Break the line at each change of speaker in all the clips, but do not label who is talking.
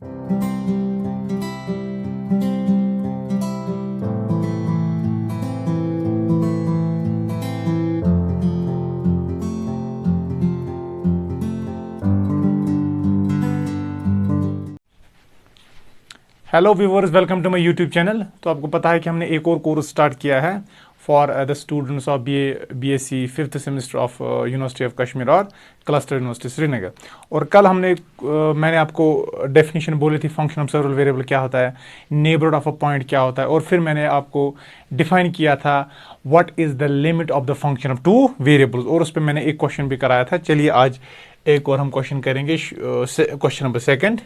Hello viewers, welcome to my YouTube channel. तो आपको पता है कि हमने एक और कोर्स स्टार्ट किया है for the students of BSc fifth semester of university of Kashmir और क्लस्टर यूनिवर्सिटी श्रीनगर। और कल मैंने आपको डेफिनेशन बोली थी, फंक्शन ऑफ सेवरल वेरिएबल क्या होता है, नेबरहुड ऑफ अ पॉइंट क्या होता है, और फिर मैंने आपको डिफाइन किया था what is the limit of the function of two variables, और उस पर मैंने एक क्वेश्चन भी कराया था। चलिए आज एक और हम क्वेश्चन करेंगे, question number second.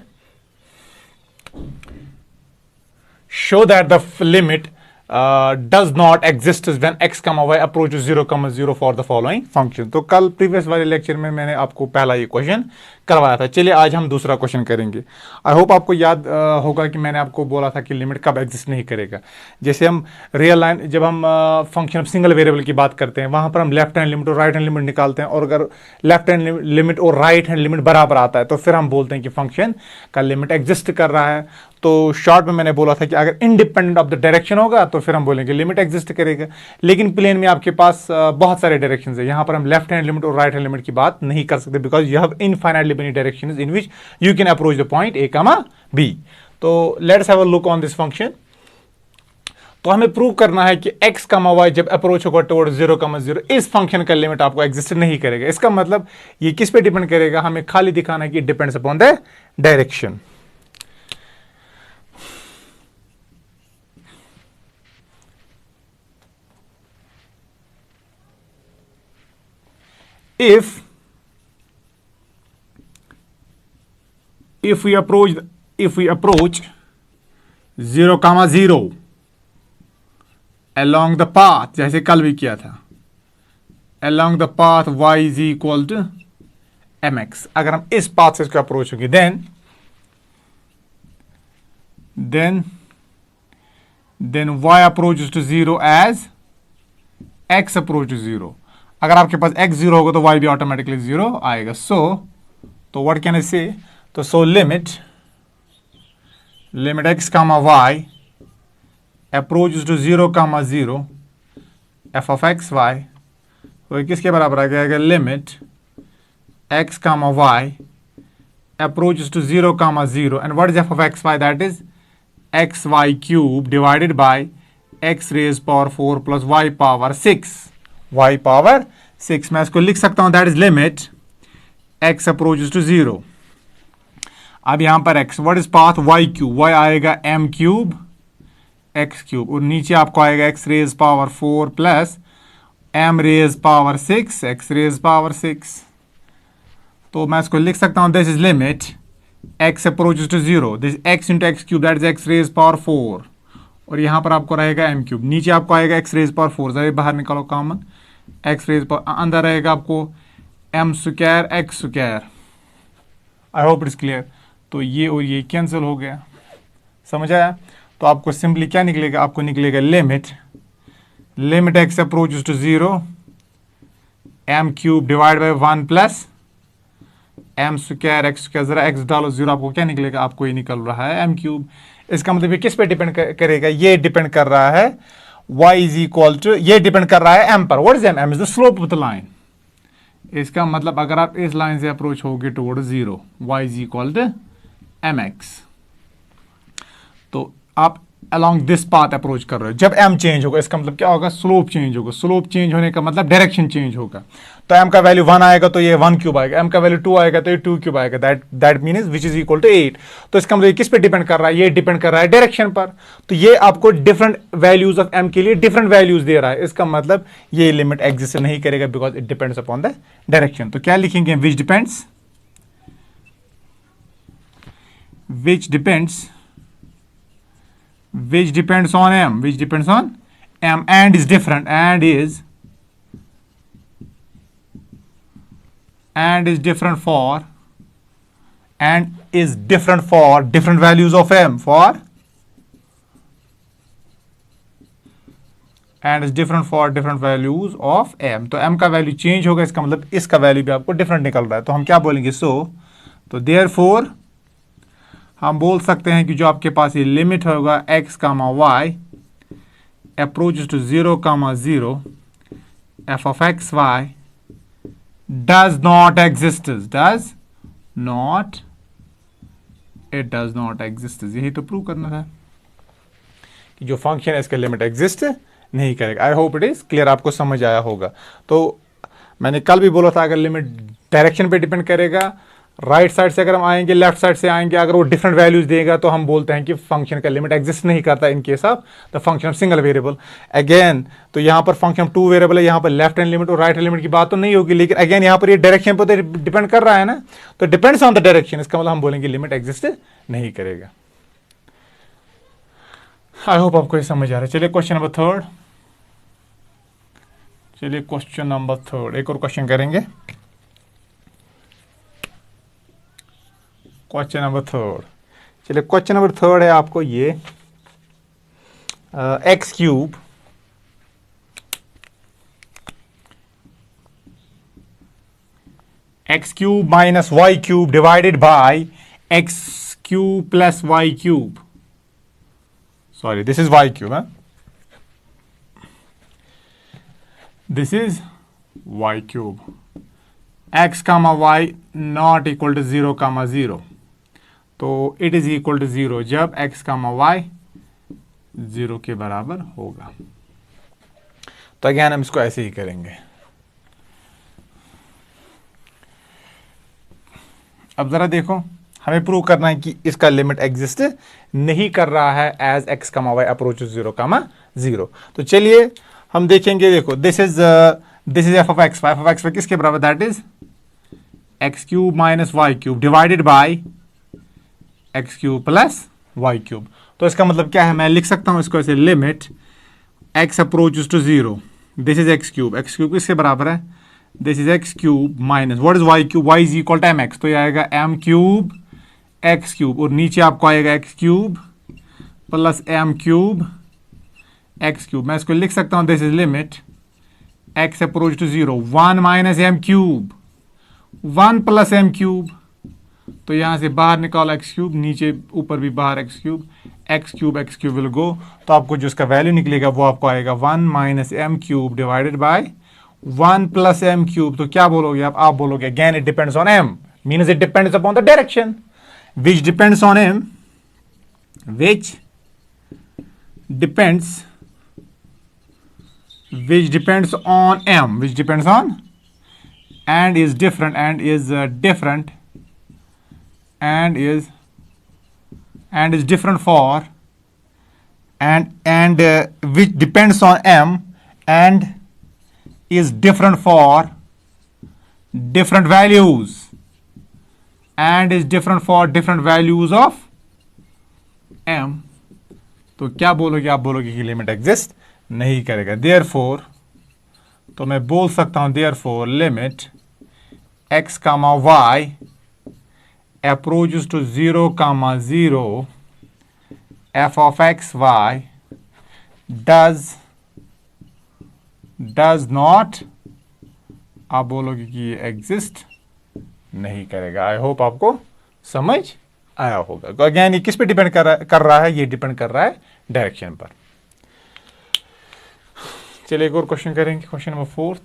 Show that the limit does not exist when x, y approaches 0, 0 for the following function। तो कल प्रीवियस वाले लेक्चर में मैंने आपको पहला ये क्वेश्चन करवाया था। चलिए आज हम दूसरा क्वेश्चन करेंगे। आई होप आपको याद होगा कि मैंने आपको बोला था कि लिमिट कब एग्जिस्ट नहीं करेगा। जैसे हम रियल लाइन, जब हम फंक्शन ऑफ सिंगल वेरिएबल की बात करते हैं, वहां पर हम लेफ्ट हैंड लिमिट और राइट हैंड लिमिट निकालते हैं, और अगर लेफ्ट हैंड लिमिट और राइट हैंड लिमिट बराबर आता है तो फिर हम बोलते हैं कि फंक्शन का लिमिट एग्जिस्ट कर रहा है। तो शॉर्ट में मैंने बोला था कि अगर इंडिपेंडेंट ऑफ द डायरेक्शन होगा तो फिर हम बोलेंगे लिमिट एग्जिस्ट करेगा। लेकिन प्लेन में आपके पास बहुत सारे डायरेक्शंस है, यहाँ पर हम लेफ्ट हैंड लिमिट और राइट हैंड लिमिट की बात नहीं कर सकते, because you have infinitely many directions in which you can approach the point A, B. तो let's have a look on this function. तो हमें प्रूव करना है कि x, y जब अप्रोच होगा टुवर्ड 0, 0, इस फंक्शन का लिमिट आपको एग्जिस्ट नहीं करेगा। इसका मतलब ये किस पे डिपेंड करेगा, हमें खाली दिखाना है कि depends upon the direction. if we approach 0, 0 along the path, जैसे कल भी किया था, along the path y is equal to mx, अगर हम इस पाथ से इसको अप्रोच होंगे then y approaches to 0 as x approaches 0। अगर आपके पास x 0 होगा तो y भी ऑटोमेटिकली 0 आएगा। तो व्हाट कैन आई से, तो so limit x, y approaches to 0, 0 f of x, y, तो किसके बराबर आ जाएगा, limit x, y approaches to 0, 0, and what is f of x, y, that is xy cube divided by x raised power 4 plus y power 6, y power 6। मैं इसको लिख सकता हूं, that is limit x approaches to 0। अब यहां पर x, what is path y cube, y आएगा m cube x cube, और नीचे आपको आएगा x raise power 4 plus m raise power 6, x raise power 6। तो मैं इसको लिख सकता हूं, this is limit x approaches to 0, this x into x cube, that is x raise power 4, और यहां पर आपको रहेगा m क्यूब, नीचे आपको आएगा x रेज पावर 4, जरा बाहर निकालो कॉमन, x रेज पावर, अंदर रहेगा आपको m square x square. I hope it's clear. तो ये और ये कैंसिल हो गया, समझ आया। तो आपको सिंपली क्या निकलेगा, आपको निकलेगा limit x approaches to 0 m cube divide by 1 plus m square x square, जरा x डालो 0, आपको क्या निकलेगा, आपको ये निकल रहा है m क्यूब। इसका मतलब ये किस पे डिपेंड करेगा, ये डिपेंड कर रहा है y इज इक्वल टू, ये डिपेंड कर रहा है m पर। What is m, m is the slope of the line. इसका मतलब अगर आप इस लाइन से अप्रोच होगे toward 0, y is equal to mx, तो आप अलोंग दिस पाथ अप्रोच कर रहे हो। जब m चेंज होगा इसका मतलब क्या होगा, स्लोप चेंज होगा। स्लोप चेंज होने का मतलब डायरेक्शन चेंज होगा। तो m का वैल्यू 1 आएगा तो ये 1 क्यूब आएगा, m का वैल्यू 2 आएगा तो ये 2 क्यूब आएगा, that means which is equal to 8। तो इसका मतलब किस पे डिपेंड कर रहा है, ये डिपेंड कर रहा है डायरेक्शन पर। तो ये आपको डिफरेंट वैल्यूज ऑफ m के लिए डिफरेंट वैल्यूज दे रहा है। इसका मतलब ये लिमिट एग्जिस्ट नहीं करेगा, because it depends upon the direction. तो क्या लिखेंगे, which depends on m, which depends on m, and is different, and is different for different values of m, and is different for different values of m। तो m का value change होगा, इसका मतलब इसका value भी आपको different निकल रहा है। तो हम क्या बोलेंगे, तो देयरफॉर हम बोल सकते हैं कि जो आपके पास ये लिमिट होगा x comma y approaches to 0 comma 0 f of x y does not exist, does not exist, यही तो प्रूव करना था कि जो फंक्शन है इसका लिमिट एग्जिस्ट नहीं करेगा। आई होप इट इज क्लियर, आपको समझ आया होगा। तो मैंने कल भी बोला था अगर लिमिट डायरेक्शन पे डिपेंड करेगा, राइट साइड से अगर हम आएंगे, लेफ्ट साइड से आएंगे, अगर वो डिफरेंट वैल्यूज देगा तो हम बोलते हैं कि फंक्शन का लिमिट एग्जिस्ट नहीं करता in case of the function of single variable. Again तो यहाँ पर फंक्शन 2 वेरिएबल है, यहाँ पर लेफ्ट हैंड लिमिट और राइट हैंड लिमिट की बात तो नहीं होगी, लेकिन अगेन यहाँ पर ये डायरेक्शन पर तो डिपेंड कर रहा है ना, तो डिपेंड्स ऑन द डायरेक्शन, इसका मतलब हम बोलेंगे लिमिट एग्जिस्ट नहीं करेगा। आई होप आपको ये समझ आ रहा है। चलिए क्वेश्चन नंबर थर्ड, एक और क्वेश्चन करेंगे। क्वेश्चन नंबर थर्ड, चलिए क्वेश्चन नंबर थर्ड है आपको ये x cube minus y cube divided by x cube plus y cube, sorry this is y cube, this is y cube, x comma y not equal to 0 comma 0, तो it is equal to 0 जब x comma Y 0 के बराबर होगा। तो again हम इसको ऐसे ही करेंगे। अब जरा देखो, हमें प्रूव करना है कि इसका लिमिट एग्जिस्ट नहीं कर रहा है as x comma y approach 0 comma 0। तो चलिए हम देखेंगे, देखो this is f of x y किसके बराबर, that is x cube minus y cube divided by x cube plus y cube. तो इसका मतलब क्या है, मैं लिख सकता हूं इसको ऐसे, limit x approaches to 0, this is x cube किसके बराबर है, this is x cube minus what is y cube, y is equal to mx, तो ये आएगा m क्यूब एक्स क्यूब, और नीचे आपको आएगा x cube plus m cube x cube. मैं इसको लिख सकता हूं, this is limit x approach to 0 1 minus m cube 1 plus m cube, तो यहां से बाहर निकालो एक्स क्यूब, नीचे ऊपर भी बाहर एक्स क्यूब विल गो, तो आपको जो इसका वैल्यू निकलेगा वो आपको आएगा 1 minus m cube divided by 1 plus m cube. तो क्या बोलोगे आप बोलोगे again it depends on m, means it depends upon the direction which depends on m, which depends on m, which depends on and is different for and which depends on m and is different for different values and is different for different values of m। तो क्या बोलोगे आप बोलोगे कि limit exist नहीं करेगा, therefore तो मैं बोल सकता हूं therefore limit x comma y approaches to 0 comma 0 f of x y does not, आप बोलोगे कि ये एग्जिस्ट नहीं करेगा। आई होप आपको समझ आया होगा। तो अगेन ये किस पे डिपेंड कर रहा है, ये डिपेंड कर रहा है डायरेक्शन पर। चलिए एक और क्वेश्चन करेंगे, क्वेश्चन नंबर 4।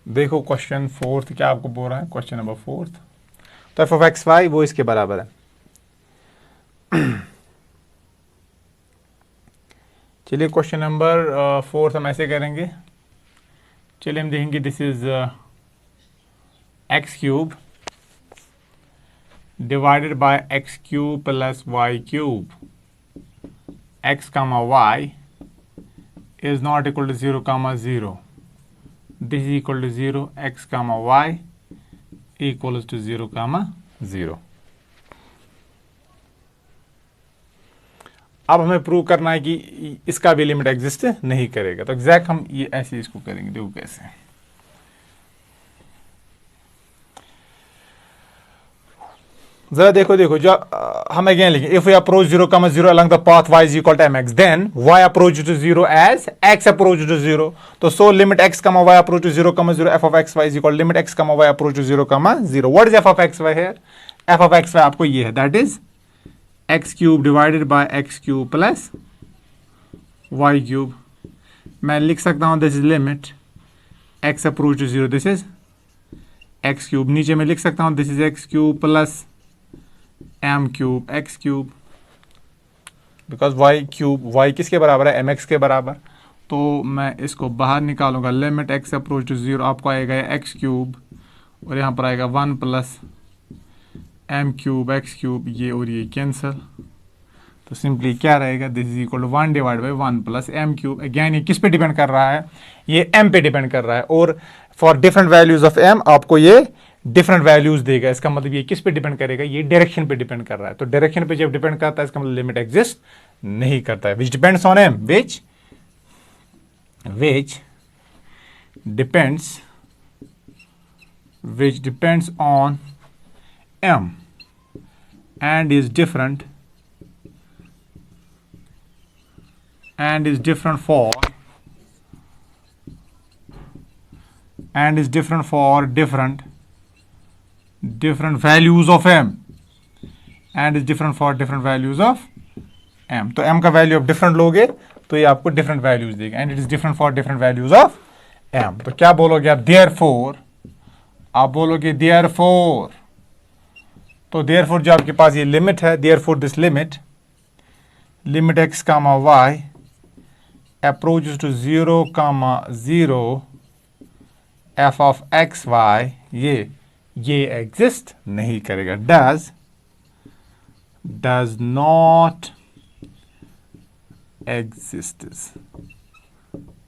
देखो क्वेश्चन 4 क्या आपको बोल रहा है, क्वेश्चन नंबर 4, तो एफ ऑफ एक्स वाई वो इसके बराबर है। चलिए क्वेश्चन नंबर 4 हम ऐसे करेंगे, चलिए हम देखेंगे this is x cube divided by x cube plus y cube, x comma y is not equal to 0 comma 0, this is equal to 0, x comma y equals to 0 comma 0। अब हमें prove करना है कि इसका भी लिमिट एग्जिस्ट नहीं करेगा। तो एग्जैक्ट हम ये ऐसे इसको करेंगे, देखो कैसे। जरा देखो जो हम अगेन लिखेंगे if we approach 0, 0 along the path y is equal to mx, then y approach to 0 as x approach to 0. तो so limit x, y approach to 0, 0 f of x y is equal to limit x, y approach to 0, 0. What is f of x y here? f of x y आपको ये है, that is x cube divided by x cube plus y cube. मैं लिख सकता हूँ this is limit x approach to 0, this is x cube. नीचे मैं लिख सकता हूँ this is x cube plus m cube x cube, because y cube, y किसके बराबर है, mx के बराबर. तो मैं इसको बाहर निकालूंगा, लिमिट x अप्रोच टू 0 आपको आएगा x क्यूब और यहाँ पर आएगा 1 plus m cube x cube, ये और ये कैंसिल. तो सिंपली क्या रहेगा, this is equal to 1 divide by 1 plus m cube. Again ये किस पे डिपेंड कर रहा है, ये m पे डिपेंड कर रहा है, और for different values of m आपको ये डिफरेंट वैल्यूज देगा. इसका मतलब ये किस पे डिपेंड करेगा, ये डायरेक्शन पे डिपेंड कर रहा है. तो डायरेक्शन पे जब डिपेंड करता है इसका मतलब लिमिट एग्जिस्ट नहीं करता है. विच depends on m, which depends on m and is different for different values of m, and is different for different values of m. तो m का वैल्यू आप डिफरेंट लोगे तो ये आपको डिफरेंट वैल्यूज देगा, and it is different for different values of m. तो क्या बोलोगे आप, देयरफॉर, आप बोलोगे देयरफॉर. तो देयरफॉर जो आपके पास ये लिमिट है, therefore this limit x, y approaches to 0, 0 f of x, y, ये एग्जिस्ट नहीं करेगा. does not exist.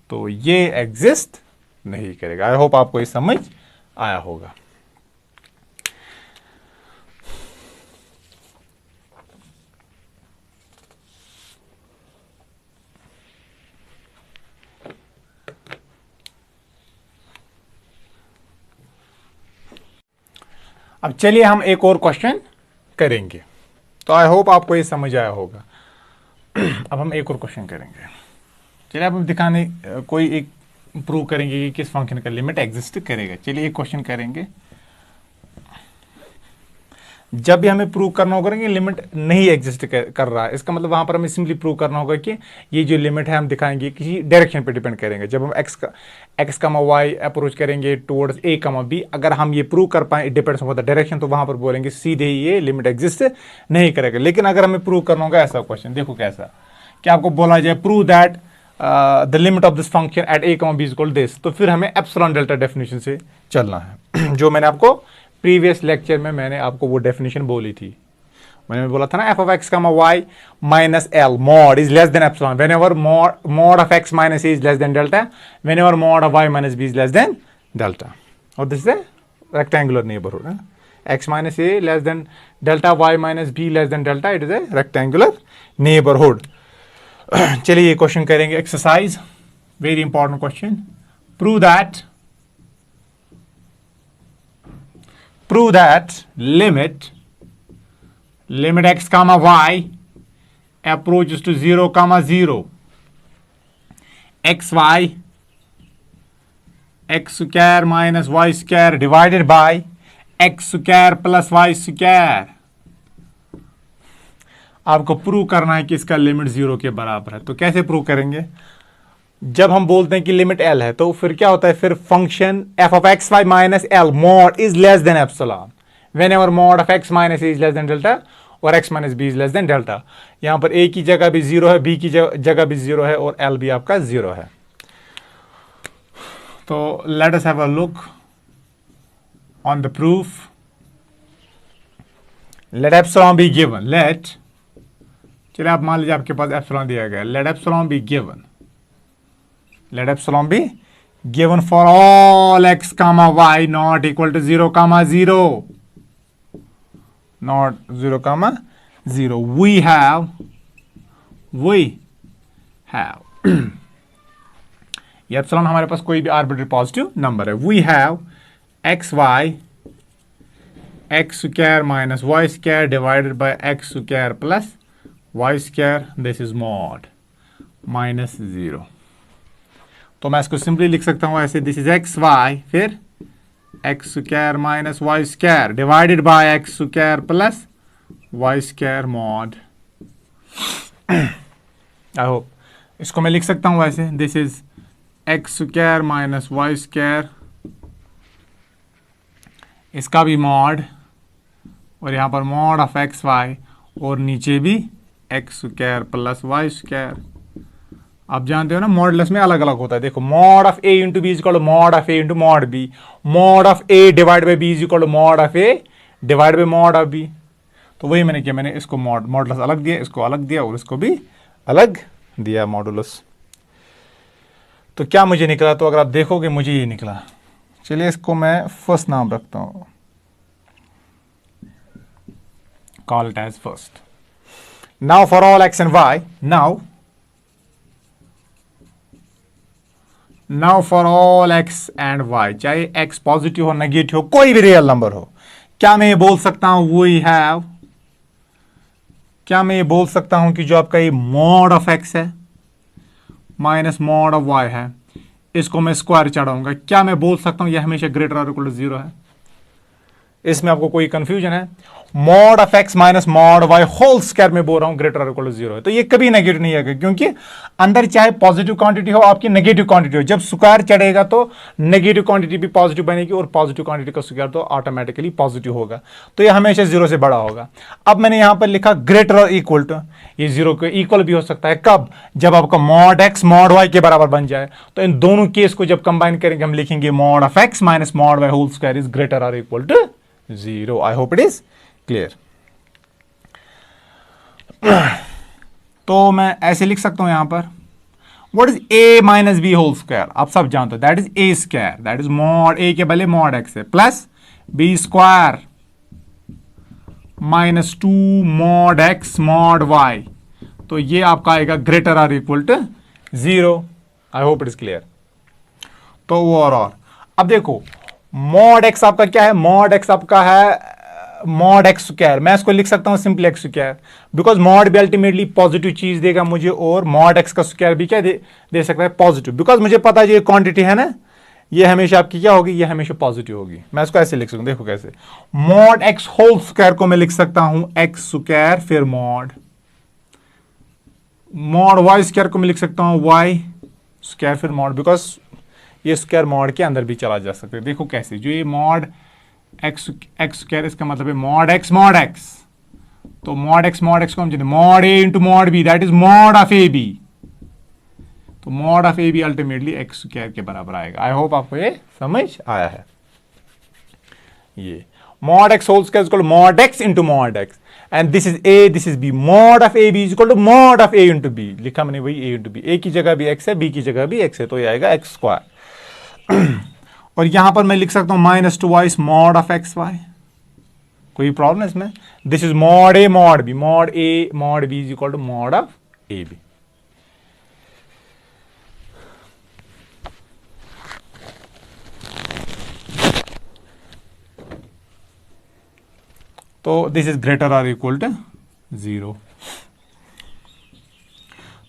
तो ये एग्जिस्ट नहीं करेगा. आई होप आपको ये समझ आया होगा. अब चलिए हम एक और क्वेश्चन करेंगे. तो आई होप आपको ये समझ आया होगा. अब हम एक और क्वेश्चन करेंगे. चलिए अब हम दिखाने कोई एक प्रूव करेंगे कि किस फंक्शन का लिमिट एग्जिस्ट करेगा. चलिए एक क्वेश्चन करेंगे. जब भी हमें प्रूव करना होगा कि लिमिट नहीं एग्जिस्ट कर रहा है, इसका मतलब वहां पर हमें सिंपली प्रूव करना होगा कि ये जो लिमिट है हम दिखाएंगे किसी डायरेक्शन पे डिपेंड करेंगे. जब हम x, y अप्रोच करेंगे टुवर्ड्स a, b, अगर हम ये प्रूव कर पाए it depends on the direction, तो वहां पर बोलेंगे सीधे ये लिमिट एग्जिस्ट नहीं करेगा. लेकिन अगर हमें प्रूव करना होगा ऐसा क्वेश्चन, देखो कैसा, कि आपको बोला जाए prove that the limit of this function at a, b is equal this, तो फिर हमें एप्सिलॉन डेल्टा डेफिनेशन से चलना है. जो मैंने आपको प्रीवियस लेक्चर में मैंने आपको वो डेफिनेशन बोली थी. मैंने बोला था ना, एफ ऑफ एक्स का Y minus L mod is less than epsilon whenever mod of x minus A is less than delta, whenever mod of Y minus B is less than delta. और this is rectangular neighbourhood. X minus A less than delta, Y minus B less than delta, it is a rectangular neighbourhood. चलिए ये question करेंगे. Exercise, very important question. Prove that limit x comma y approaches to 0, 0 xy x square minus y square divided by x square plus y square. आपको prove करना है कि इसका limit 0 के बराबर है. तो कैसे प्रूव करेंगे, जब हम बोलते हैं कि लिमिट एल है तो फिर क्या होता है, फिर function F of x Y minus L mod is less than epsilon whenever mod of x minus A is less than delta और X minus B is less than delta. यहां पर ए की जगह भी 0 है, बी की जगह भी 0 है और एल भी आपका 0 है. तो let us have a look on the proof. Let epsilon be given. चलिए आप मान लीजिए आपके पास एप्सिलॉन दिया गया. Let epsilon be given. Let epsilon be given for all x comma y not equal to 0 comma 0. Not 0 comma 0. We have ये epsilon हमारे पास कोई भी arbitrary positive number है. We have x y x square minus y square divided by x square plus y square, this is mod minus 0। तो मैं इसको simply लिख सकता हूं ऐसे, दिस इज एक्स वाई फिर x square minus y square divided by x square plus y square mod. I hope इसको मैं लिख सकता हूं ऐसे, this is x square minus y square, इसका भी मॉड, और यहां पर मॉड ऑफ एक्स वाई, और नीचे भी x square plus y square. आप जानते हो ना मॉडुलस में अलग अलग होता है। देखो mod of a into b is equal to mod of a into mod b, mod of a divide by b is equal to mod of a divide by mod of b. तो वही मैंने किया, मैंने इसको modulus अलग दिया, इसको अलग दिया, और इसको भी अलग दिया मॉडुलस। तो क्या मुझे निकला, तो अगर आप देखोगे मुझे ये निकला। चलिए इसको मैं फर्स्ट नाम रखता हूं, call it as first. Now for all x and y, now for all x and y, चाहे एक्स पॉजिटिव हो नेगेटिव हो कोई भी रियल नंबर हो, क्या मैं ये बोल सकता हूं वी हैव, क्या मैं ये बोल सकता हूं कि जो आपका ये मॉड ऑफ एक्स है माइनस मॉड ऑफ वाई है, इसको मैं स्क्वायर चढ़ाऊंगा, क्या मैं बोल सकता हूं ये हमेशा ग्रेटर और इक्वल टू 0 है? इसमें आपको कोई कंफ्यूजन है? Mod of x minus mod Y whole square में बोल रहा हूं ग्रेटर और इक्वल टू 0 है, तो ये कभी नेगेटिव नहीं आएगा, क्योंकि अंदर चाहे पॉजिटिव क्वांटिटी हो आपकी नेगेटिव क्वांटिटी हो, जब स्क्वायर चढ़ेगा तो नेगेटिव क्वांटिटी भी पॉजिटिव बनेगी, और पॉजिटिव क्वांटिटी का स्क्वायर तो ऑटोमेटिकली पॉजिटिव होगा, तो ये हमेशा 0 से बड़ा होगा। अब मैंने यहां पर लिखा ग्रेटर और इक्वल टू, ये 0 के इक्वल भी हो सकता है, कब? जब आपका मॉड एक्स मॉड वाई के बराबर बन जाए, तो इन दोनों केस को जब कंबाइन करेंगे हम लिखेंगे mod of x minus mod Y whole square is greater और equal to 0। I hope it is clear. तो मैं ऐसे लिख सकता हूं यहां पर, what is A minus B whole square, आप सब जानते हो that is A square, that is mod A के बदले मॉड एक्स है, plus B square minus 2 mod x mod Y, तो ये आपका आएगा ग्रेटर और equal to 0। I hope it is clear. तो वो और अब देखो मॉड एक्स आपका क्या है, मॉड एक्स आपका है मॉड एक्स स्क्वायर, मैं इसको लिख सकता हूं simple x square, because mod भी अल्टीमेटली पॉजिटिव चीज देगा मुझे, और मॉड एक्स का स्क्वायर भी क्या दे सकता है, पॉजिटिव, बिकॉज मुझे पता है ये क्वांटिटी है ना, ये हमेशा आपकी क्या होगी, ये हमेशा पॉजिटिव होगी। मैं इसको ऐसे लिख सकता हूं, देखो कैसे, मॉड एक्स होल स्क्वायर को मैं लिख सकता हूं एक्स स्क्वायर फिर मॉड वाई स्क्वायर को मैं लिख सकता हूं वाई स्क्वायर फिर मॉड, बिकॉज ये स्क्वायर मॉड के अंदर भी चला जा सकता है। देखो कैसे, जो ये मॉड एक्स स्क्वायर, इसका मतलब है मॉड एक्स, तो मॉड एक्स को हम जानते हैं mod A into mod B, that is mod of A B, तो mod of A B ultimately X square के बराबर आएगा। आई होप आपको ये समझ आया है। ये mod x whole square equal to mod x into mod x, and this is a, this is b, mod of A b is equal to mod of a into b, लिखा मैंने वही ए into B, ए की जगह भी x है, B की जगह भी एक्स है, तो ये आएगा एक्स स्क्वायर। और यहां पर मैं लिख सकता हूं minus 2 y mod of x y, कोई प्रॉब्लम है इसमें? This is mod a mod b, mod a mod b is equal to mod of A B. तो दिस इज ग्रेटर और इक्वल टू 0।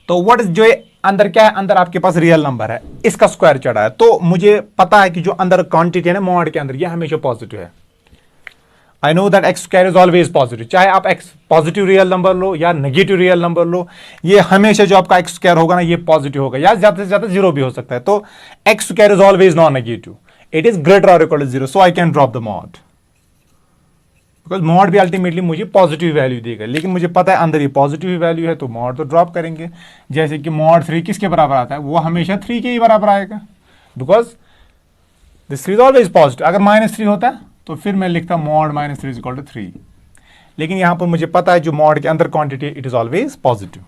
तो व्हाट इज, जो अंदर क्या है, अंदर आपके पास रियल नंबर है, इसका स्क्वायर चढ़ा है, तो मुझे पता है कि जो अंदर क्वांटिटी है ना मॉड के अंदर, ये हमेशा पॉजिटिव है। I know that x square is always positive, चाहे आप एक्स पॉजिटिव रियल नंबर लो या नेगेटिव रियल नंबर लो, ये हमेशा जो आपका एक्स स्क्वायर होगा ना ये पॉजिटिव होगा, या ज्यादा से ज्यादा 0 भी हो सकता है। तो x square is always non negative, it is greater और equal to 0, so I can drop the mod, because mod भी अल्टीमेटली मुझे पॉजिटिव वैल्यू देगा, लेकिन मुझे पता है अंदर ये पॉजिटिव वैल्यू है, तो मॉड तो ड्रॉप करेंगे। जैसे कि मॉड 3 किसके बराबर आता है, वो हमेशा 3 के ही बराबर आएगा, because this 3 is always positive. अगर -3 होता है तो फिर मैं लिखता मॉड -3 इज इक्वल टू 3, लेकिन यहां पर मुझे पता है जो मॉड के अंदर quantity it is always positive.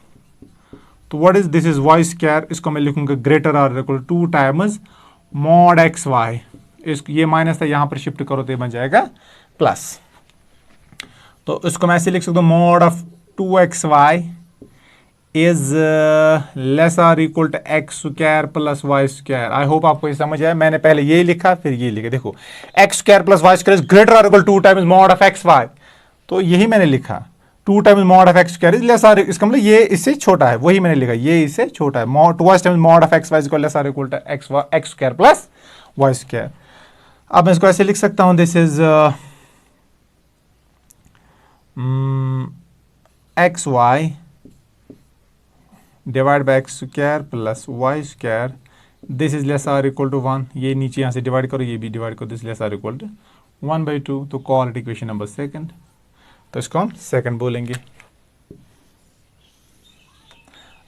तो what is, this is y square, इसको मैं लिखूंगा ग्रेटर और equal to 2 times mod x y, ये माइनस था यहां पर शिफ्ट करो तो ये बन जाएगा प्लस। तो इसको मैं ऐसे लिख सकता हूं mod of 2xy is less or equal to x square plus y square. I hope आपको ये समझ आया। मैंने पहले ये लिखा फिर ये लिखा। देखो x square plus y square is greater or equal to times mod of x y, तो यही मैंने लिखा। Two times mod of x square is less or, इसका मतलब ये इससे छोटा है, वही मैंने लिखा, ये इससे छोटा है। Mod two times mod of x y is less or equal to x square plus y square. अब मैं इसको ऐसे लिख सकता हूं, this is x y divide by x square plus y square, this is less or equal to 1। ये नीचे यहाँ से डिवाइड करो, ये भी डिवाइड करो, this less or equal to 1/2। तो call it equation number second, तो इसको हम सेकंड बोलेंगे।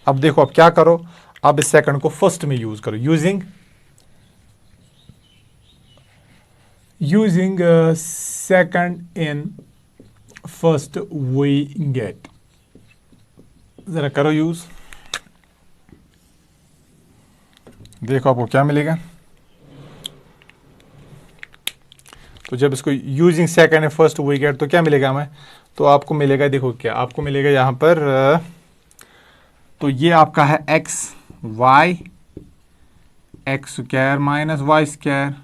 अब देखो अब क्या करो, अब इस सेकंड को फर्स्ट में यूज करो, using second in first we get. जरा करो यूज, देखो आपको क्या मिलेगा। तो जब इसको using second and first we get, तो क्या मिलेगा हमें, तो आपको मिलेगा, देखो क्या आपको मिलेगा यहाँ पर, तो ये आपका है x y x square minus y square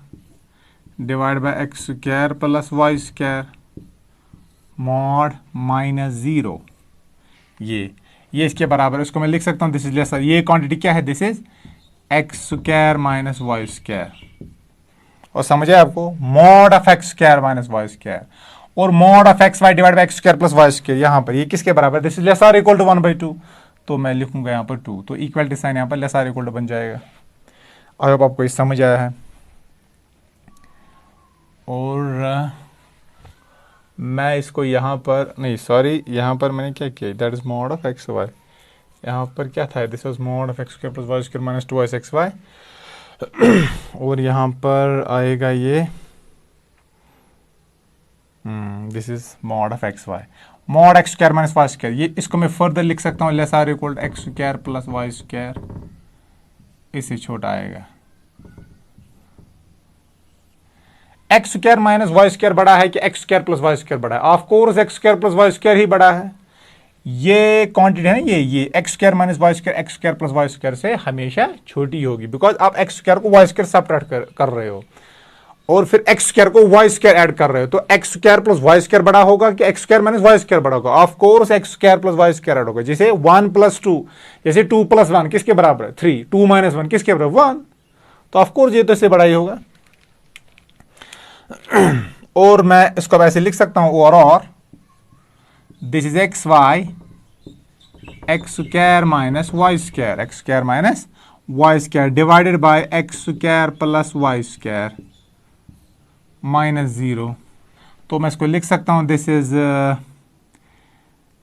divide by x square plus y square mod minus 0। ये इसके बराबर है, इसको मैं लिख सकता हूँ, दिस इज लेस, ये क्वांटिटी क्या है, this is x square minus y square. और समझे आपको, mod of x square minus y square और mod of x y divide by x square plus y square, यहाँ पर ये किसके बराबर, this is less or equal to 1/2। तो मैं लिखूंगा यहाँ पर 2, तो इक्वलिटी साइन यहाँ पर लेस आर इक्वल टू बन जाएगा। आई होप आपको ये समझ आया है। और मैं इसको यहाँ पर नहीं, सॉरी यहाँ पर मैंने क्या किया, that is mod of x y, यहाँ पर क्या था, this was mod of x square plus y square minus 2 x y, और यहाँ पर आएगा ये this is mod of x y, mod x square minus y square. ये इसको मैं फर्दर लिख सकता हूँ, less or equal to x square plus y square, इससे छोटा आएगा। X square minus y square बड़ा है कि x square plus y square बड़ा है? Of course x square plus y square ही बड़ा है। ये क्वांटिटी है ना, ये x square minus y square x square plus y square से हमेशा छोटी होगी, बिकॉज आप एक्स स्क्वायर को वाई स्क्वायर सब्ट्रैक्ट कर रहे हो और फिर एक्स स्क्वायर को वाई स्क्वायर ऐड कर रहे हो, तो x square plus y square बड़ा होगा कि x square minus y square बड़ा होगा? Of course x square plus y square add होगा। जैसे 1 + 2, जैसे 2 + 1 किसके बराबर है, 3, 2 - 1 किसके बराबर, 1, तो ऑफ कोर्स ये तो इससे बड़ा ही होगा। और मैं इसको वैसे लिख सकता हूं, और this is x y x square minus y square, x square minus y square divided by x square plus y square minus 0। तो मैं इसको लिख सकता हूं, this is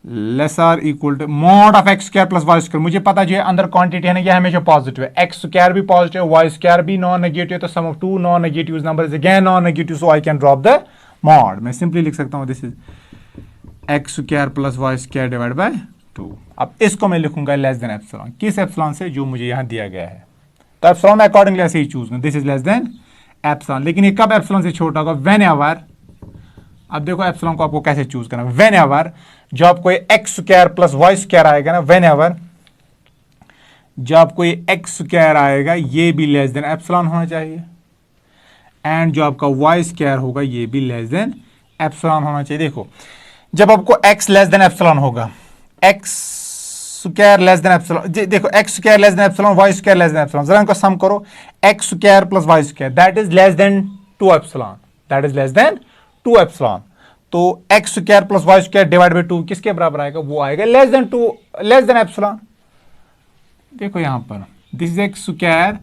less or equal to mod of x square plus y square. मुझे पता जो है अंदर क्वांटिटी है ना, ये हमेशा पॉजिटिव है, एक्स स्क्वायर भी पॉजिटिव, वाई स्क्वायर भी नॉन नेगेटिव, तो sum of two non negative number is again non negative, so I can drop the mod. मैं सिंपली लिख सकता हूं, this is x square plus y square divide by 2। अब इसको मैं लिखूंगा लेस देन एप्सिलॉन, किस एप्सिलॉन से, जो मुझे यहां दिया गया है, तो एप्सिलॉन मैं अकॉर्डिंगली ऐसे ही चूज करूं, this is less than epsilon. लेकिन ये कब एप्सिलॉन से छोटा होगा, व्हेन एवर, अब देखो एप्सिलॉन को आपको कैसे चूज करना, व्हेन एवर जो आपको x square plus y square आएगा ना, व्हेन एवर जो आपको ये एक्स स्क्वायर आएगा ये भी लेस देन एप्सिलॉन होना चाहिए, एंड जो आपका वाई स्क्वायर होगा ये भी लेस देन एप्सिलॉन होना चाहिए। देखो जब आपको एक्स लेस देन एप्सिलॉन होगा, x square less than epsilon, देखो x square less than epsilon, y square less than epsilon, जरा इनको सम करो, x square plus y square that is less than 2 epsilon, that is less than 2 epsilon. तो x square plus y square divide by 2 किसके बराबर आएगा, वो आएगा less than 2, less than epsilon. देखो यहां पर दिस इज एक्स स्क्वायर,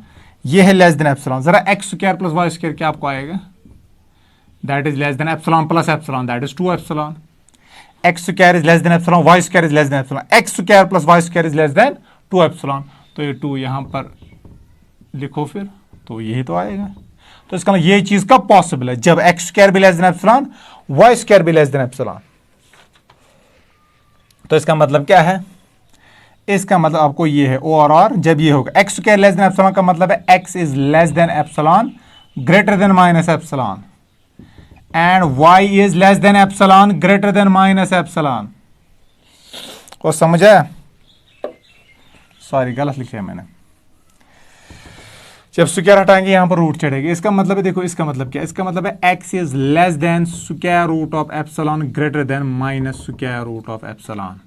ये है लेस देन एप्सिलॉन, जरा x square plus y square क्या आपको आएगा, that is less than epsilon plus epsilon, that is 2 epsilon. X square is less than epsilon, y square is less than epsilon, x square plus y square is less than 2 epsilon, तो ये 2 यहां पर लिखो फिर, तो यही तो आएगा। तो इसका मतलब ये चीज कब पॉसिबल है, जब एक्स स्क्वायर भी less than epsilon, y square भी लेस देन एप्सिलॉन। तो इसका मतलब क्या है, इसका मतलब आपको ये है, और जब ये होगा x square less than epsilon का मतलब है x is less than epsilon greater than minus epsilon, and y is less than epsilon greater than minus epsilon. को समझा? सॉरी गलत लिखा है मैंने। जब स्क्वायर हटाएंगे यहां पर रूट चढ़ेगी। इसका मतलब है, देखो इसका मतलब क्या है, इसका मतलब है x is less than square root of epsilon greater than minus square root of epsilon,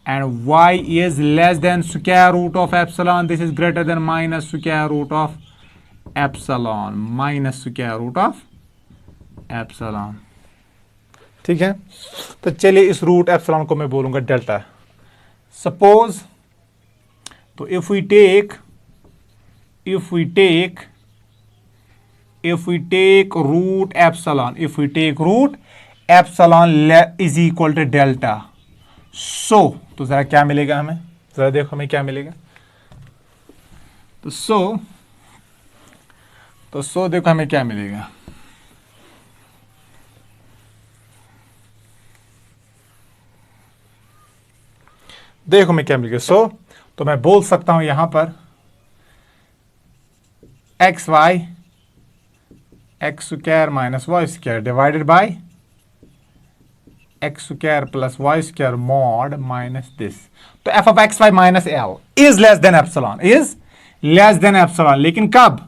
and y is less than square root of epsilon, this is greater than minus square root of epsilon, minus square root of epsilon. ठीक है, तो चलिए इस root epsilon को मैं बोलूंगा delta. Suppose, तो if we take root epsilon, if we take root epsilon is equal to delta, so तो जरा क्या मिलेगा हमें, जरा देखो हमें क्या मिलेगा। तो सो देखो हमें क्या मिलेगा। देखो हमें क्या मिलेगा। सो तो मैं बोल सकता हूं यहां पर x y x square minus y square divided by x square plus y square mod minus this. तो f of x Y minus l is less than epsilon, is less than epsilon, लेकिन कब?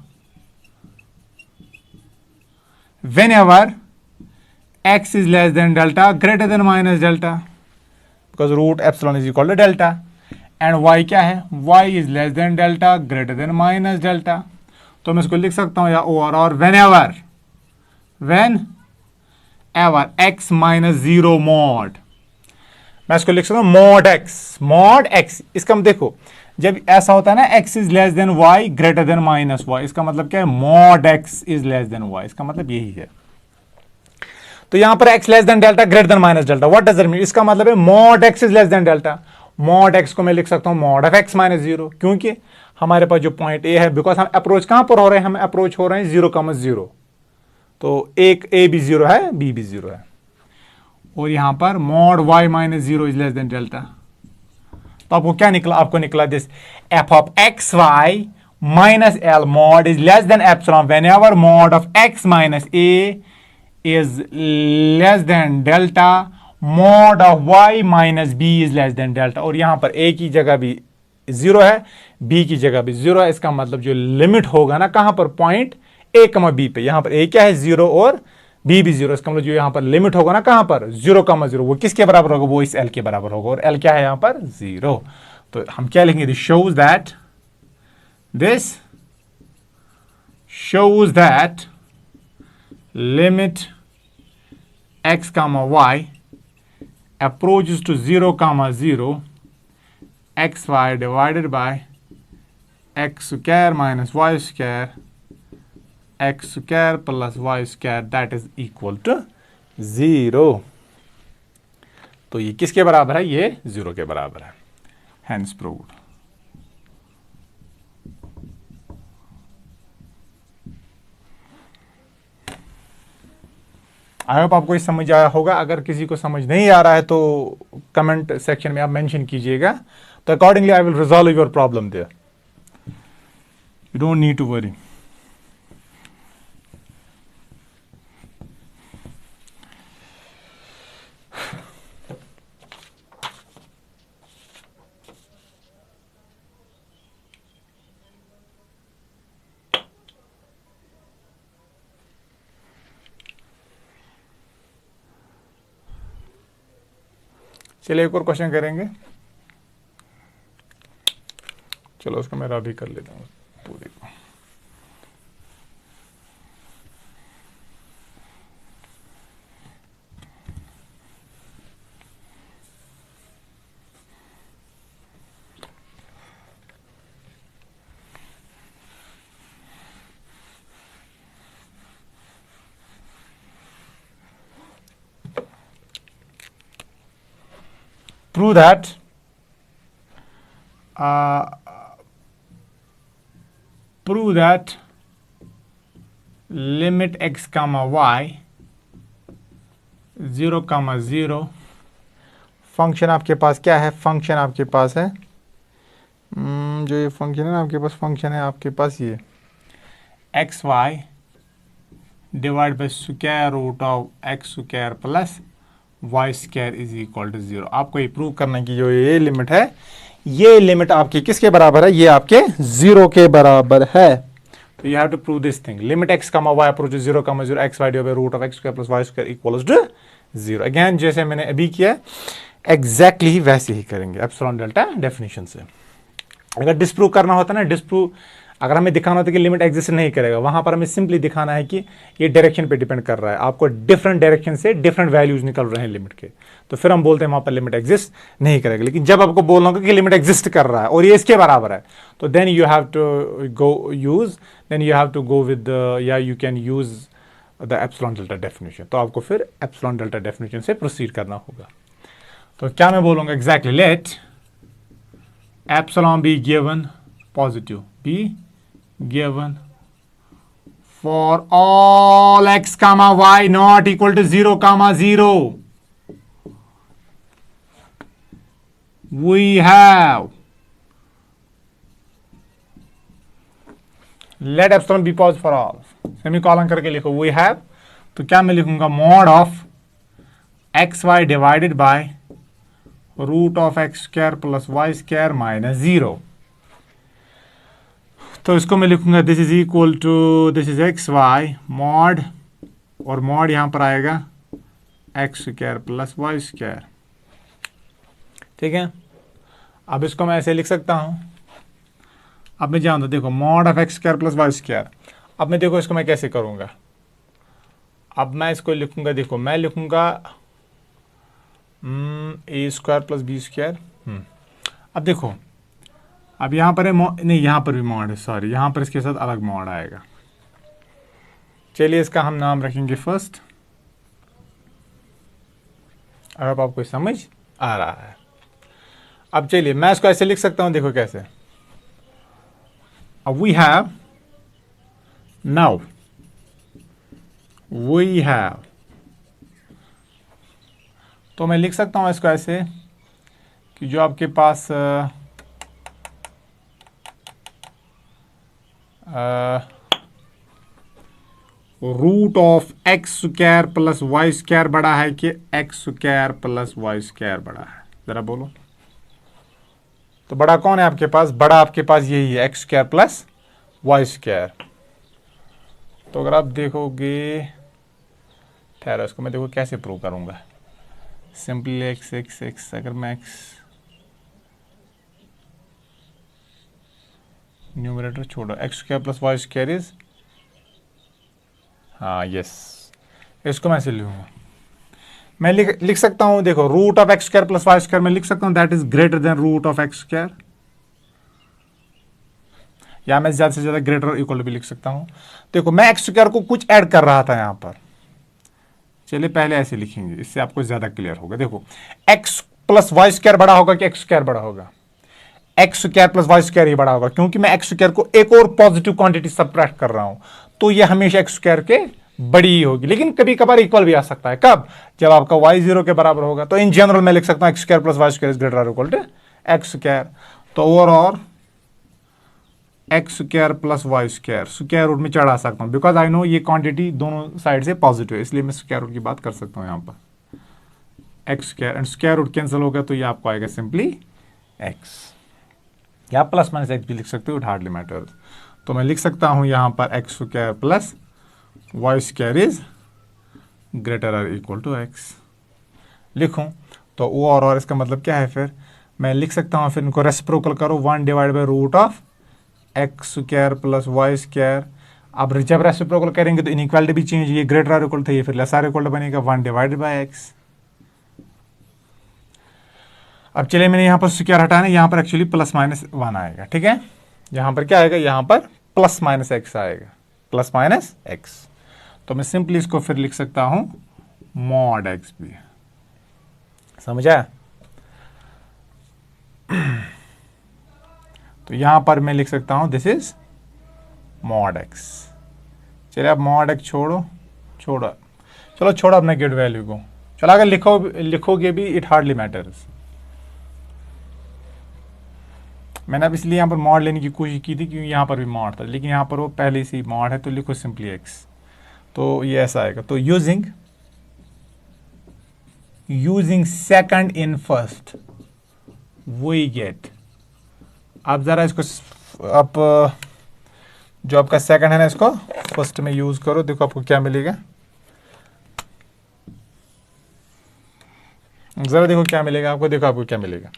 whenever x is less than delta greater than minus delta, because root epsilon is equal to delta, and y क्या है, y is less than delta greater than minus delta। तो मैं इसको लिख सकता हूं या और whenever x minus 0 mod, मैं इसको लिख सकता हूं mod x। इसका मतलब देखो जब ऐसा होता है ना x is less then y greater than minus y, इसका मतलब क्या है, mod x is less then y, इसका मतलब यही है। तो यहां पर x less than delta greater than minus delta, what does it mean? इसका मतलब है mod x is less than delta. mod x को मैं लिख सकता हूं mod ऑफ x माइनस 0, क्योंकि हमारे पास जो पॉइंट a है, बिकॉज हम अप्रोच कहां पर हो रहे हैं, हम अप्रोच हो रहे हैं 0,0, तो एक a भी 0 है, b भी 0 है, और यहां पर mod y minus 0 is less than delta. तो आपको क्या निकला? आपको निकला this, f of x Y minus L mod is less than epsilon whenever mod of x minus A is less than delta, mod of Y minus B is less than delta. और यहां पर ए की जगह भी 0 है, B की जगह भी 0 है। इसका मतलब जो लिमिट होगा ना कहां पर, पॉइंट ए कमा बी पे, यहां पर ए क्या है 0 और बी भी 0, इसका मतलब जो यहां पर लिमिट होगा ना कहां पर 0,0, वो किसके बराबर होगा, वो इस एल के बराबर होगा, और एल क्या है यहां पर 0। तो हम क्या लिखेंगे, this shows that limit x comma y approaches to 0,0 xy divided by x square minus y square x square plus y square that is equal to 0। तो ये किसके बराबर है, ये 0 के बराबर है, hence proved। आई होप आपको ये समझ आया होगा। अगर किसी को समझ नहीं आ रहा है तो कमेंट सेक्शन में आप मेंशन कीजिएगा, तो accordingly I will resolve your problem there, you don't need to worry. चलिए एक और क्वेश्चन करेंगे, चलो उसको मैं भी कर लेता हूँ पूरी को। Prove that limit x comma y 0,0 function आपके पास क्या है, फंक्शन आपके पास है जो ये फंक्शन है ना आपके पास, फंक्शन है आपके पास ये x y divide by square root of x square plus y square is equal to 0। आपको ये प्रूव करना की जो ये लिमिट है ये लिमिट आपकी किसके बराबर है, ये आपके 0 के बराबर है। तो you have to prove this thing, limit x comma y approaches 0 comma 0 x y divided by root of x square plus y square equals to 0। Again जैसे मैंने अभी किया एग्जैक्टली ही वैसे ही करेंगे एप्सिलॉन डेल्टा डेफिनेशन से। अगर डिस्प्रूव करना होता है ना, डिस्प्रूव अगर हमें दिखाना होता है कि लिमिट एग्जिस्ट नहीं करेगा, वहां पर हमें सिंपली दिखाना है कि ये डायरेक्शन पे डिपेंड कर रहा है, आपको डिफरेंट डायरेक्शन से डिफरेंट वैल्यूज निकल रहे हैं लिमिट के, तो फिर हम बोलते हैं वहां पर लिमिट एग्जिस्ट नहीं करेगा। लेकिन जब आपको बोलना होगा कि लिमिट एग्जिस्ट कर रहा है और ये इसके बराबर है, तो then you have to go with या you can use the epsilon delta definition. तो आपको फिर एप्सिलॉन डेल्टा डेफिनेशन से प्रोसीड करना होगा। तो क्या मैं बोलूंगा exactly, let epsilon be given positive, be given for all x comma y not equal to 0 comma 0 we have, let epsilon be positive for all, semicolon करके लिखो we have, तो क्या मैं लिखूंगा mod of x y divided by root of x square plus y square minus 0। तो इसको मैं लिखूंगा this is equal to this is x y mod, और मॉड यहां पर आएगा x square plus y square. ठीक है, अब इसको मैं ऐसे लिख सकता हूं। अब मैं जान दो, देखो mod of x square plus y square. अब मैं देखो इसको मैं कैसे करूंगा, अब मैं इसको लिखूंगा, देखो मैं लिखूंगा ए स्क्वायर प्लस बी स्क्वायर। अब देखो, अब यहां पर है नहीं, यहां पर भी मॉड है, सॉरी यहां पर इसके साथ अलग मॉड आएगा। चलिए इसका हम नाम रखेंगे फर्स्ट, अब आपको समझ आ रहा है। अब चलिए मैं इसको ऐसे लिख सकता हूं, देखो कैसे, अब we have now we have, तो मैं लिख सकता हूं इसको ऐसे कि जो आपके पास root of x square plus y square बड़ा है कि x square plus y square बड़ा है, जरा बोलो। तो बड़ा कौन है आपके पास, बड़ा आपके पास यही है x square plus y square. तो अगर आप देखोगे, ठहरा इसको मैं देखो कैसे प्रूव करूंगा, सिंपली एक्स एक्स एक्स, अगर मैं एक्स न्यूमरेटर छोड़ो, x square plus y square is, हाँ यस, इसको मैं ऐसे लिखूंगा, मैं लिख सकता हूं, देखो root of x square plus y square मैं लिख सकता हूं that is greater than root of x square, या मैं ज्यादा से ज्यादा ग्रेटर इक्वल भी लिख सकता हूं। देखो मैं एक्स स्क्वायर को कुछ ऐड कर रहा था यहां पर, चलिए पहले ऐसे लिखेंगे, इससे आपको ज्यादा क्लियर होगा। देखो एक्स प्लस वाई स्क्वायर बड़ा होगा कि एक्स स्क्वायर बड़ा होगा, x square plus y square ही बड़ा होगा, क्योंकि मैं एक्स स्क्वायर को एक और पॉजिटिव क्वांटिटी सबट्रैक्ट कर रहा हूं, तो ये हमेशा एक्स स्क्वायर के बड़ी ही होगी। लेकिन कभी कभार इक्वल भी आ सकता है, कब, जब आपका वाई 0 के बराबर होगा। तो इन जनरल मैं लिख सकता हूं x square plus y square is greater और इक्वल टू एक्स स्क्वायर। तो overall x square plus y square square root में चढ़ा सकता हूं, बिकॉज आई नो ये क्वांटिटी दोनों साइड से पॉजिटिव है, इसलिए मैं स्क्वायर रूट की बात कर सकता हूं यहां पर x square, and square root cancel होगा तो ये आपको आएगा सिंपली एक्स, या प्लस माइनस एक्स भी लिख सकते हो, इट हार्डली मैटर्स। तो मैं लिख सकता हूं यहां पर x square plus y square is greater और इक्वल टू एक्स लिखूं, तो वो और इसका मतलब क्या है, फिर मैं लिख सकता हूं, फिर इनको रेसिप्रोकल करो, 1 divide by root of x square plus y square. अब जब रेसिप्रोकल करेंगे तो इनइक्वालिटी भी चेंज, ये ग्रेटर और इक्वल था, ये फिर लेस और इक्वल बनेगा 1 डिवाइडेड बाय एक्स। अब चलिए मैंने यहां पर स्क्वायर हटाना, यहां पर एक्चुअली प्लस माइनस 1 आएगा, ठीक है, यहां पर क्या आएगा, यहां पर प्लस माइनस एक्स आएगा, प्लस माइनस एक्स। तो मैं सिंपली इसको फिर लिख सकता हूं मॉड एक्स भी, समझा। तो यहां पर मैं लिख सकता हूं दिस इज मॉड एक्स। चलिए अब मॉड एक्स छोड़ो, चलो छोड़ो अब नेगेटिव वैल्यू को, चलो अगर लिखोगे भी इट हार्डली मैटर्स। मैंने अब इसलिए यहां पर मॉड लेने की कोशिश की थी क्योंकि यहां पर भी मॉड था, लेकिन यहां पर वो पहले से ही मॉड है, तो लिखो सिंपली एक्स, तो ये ऐसा आएगा। तो using second in first we get आप ज़रा इसको आप जो आपका सेकंड है ना, इसको फर्स्ट में यूज़ करो, देखो आपको क्या मिलेगा। ज़रा देखो क्या मिलेगा आपको, देखो आपको क्या मिलेगा।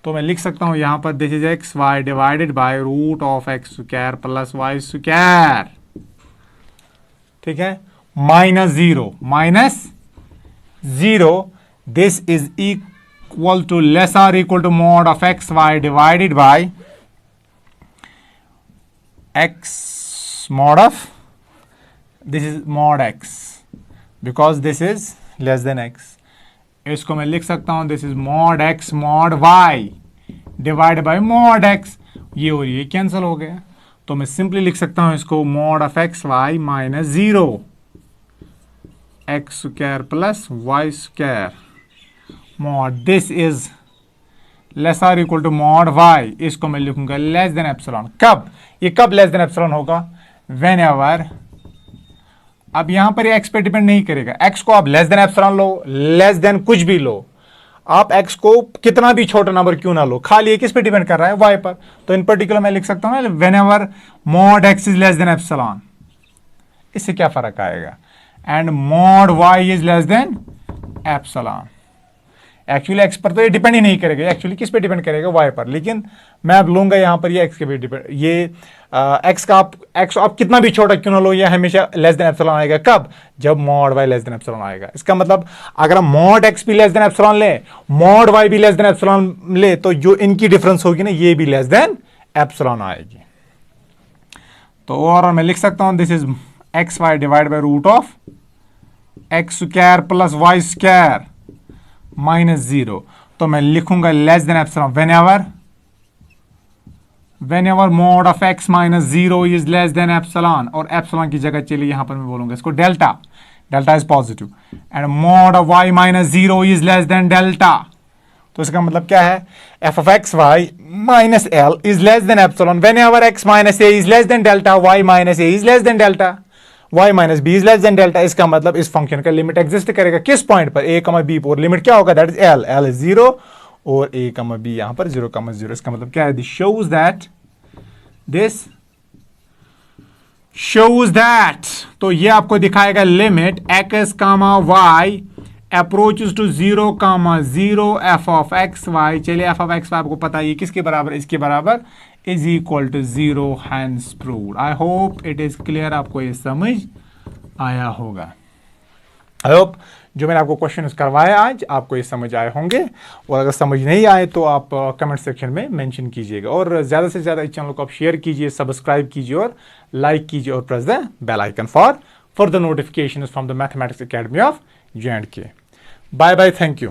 तो मैं लिख सकता हूँ यहाँ पर this is x y divided by root of x square plus y square, ठीक है, minus zero this is equal to less or equal to mod of x y divided by x mod of this is mod x because this is less than x. इसको मैं लिख सकता हूं this is mod x mod y divide by mod x, ये और ये cancel हो गया। तो मैं सिंपली लिख सकता हूं इसको mod of x Y minus zero x square plus y square mod this is less or equal to mod y. इसको मैं लिखूंगा लेस देन एप्सिलॉन। कब ये कब लेस देन एप्सिलॉन होगा? वेन एवर, अब यहां पर ये एक्स पे डिपेंड नहीं करेगा। एक्स को आप लेस देन एप्सिलॉन लो, लेस देन कुछ भी लो, आप एक्स को कितना भी छोटा नंबर क्यों ना लो, खाली ये किस पे डिपेंड कर रहा है? वाई पर। तो इन पर्टिकुलर मैं लिख सकता हूं ना whenever mod x is less than epsilon. इससे क्या फर्क आएगा? And mod y is less than epsilon. Actually x पर तो ये डिपेंड ही नहीं करेगा, एक्चुअली किस पे डिपेंड करेगा? वाई पर। लेकिन मैं अब लूंगा यहां पर ये एक्स के पे डिपेंड, ये एक्स का एक्स आप कितना भी छोटा क्यों ना लो, ये हमेशा लेस देन एप्सिलॉन आएगा। कब? जब mod y less than epsilon आएगा। इसका मतलब अगर हम मॉड एक्स भी लेस देन एप्सिलॉन ले, मॉड वाई भी लेस देन एप्सिलॉन ले, तो जो इनकी डिफरेंस होगी ना, ये भी लेस देन एप्सिलॉन आएगी। तो और मैं लिख सकता हूं this is x y divide by root of x square plus y square minus zero. तो मैं लिखूंगा less than epsilon whenever mod of x minus zero is less than epsilon, और एप्सिलॉन की जगह चलिए यहां पर मैं बोलूंगा इसको delta, delta is positive, and mod of Y minus zero is less than delta. तो इसका मतलब क्या है? F of x Y minus l is less than epsilon whenever x minus A is less than delta, Y minus A is less than delta, y minus B is less than delta. इसका मतलब इस function का limit exist करेगा किस point पर? a कमा B पर। Limit क्या होगा? That is l, l is zero और a कमा बी यहां पर 0 कमा 0। इसका मतलब क्या है? दिस शोज दैट तो ये आपको दिखाएगा limit x comma y approaches to 0 comma 0 f of x y. चलिए f ऑफ एक्स वाई आपको पता है ये किसके बराबर? इसके बराबर is equal to 0, hence proved. I hope it is clear, आपको ये समझ आया होगा। आई होप जो मैंने आपको क्वेश्चन करवाया आज आपको ये समझ आए होंगे, और अगर समझ नहीं आए तो आप कमेंट सेक्शन में मेंशन कीजिएगा, और ज़्यादा से ज़्यादा इस चैनल को आप शेयर कीजिए, सब्सक्राइब कीजिए और लाइक कीजिए, और press the bell icon for the notification from the mathematics academy of J&K। Bye bye, thank you.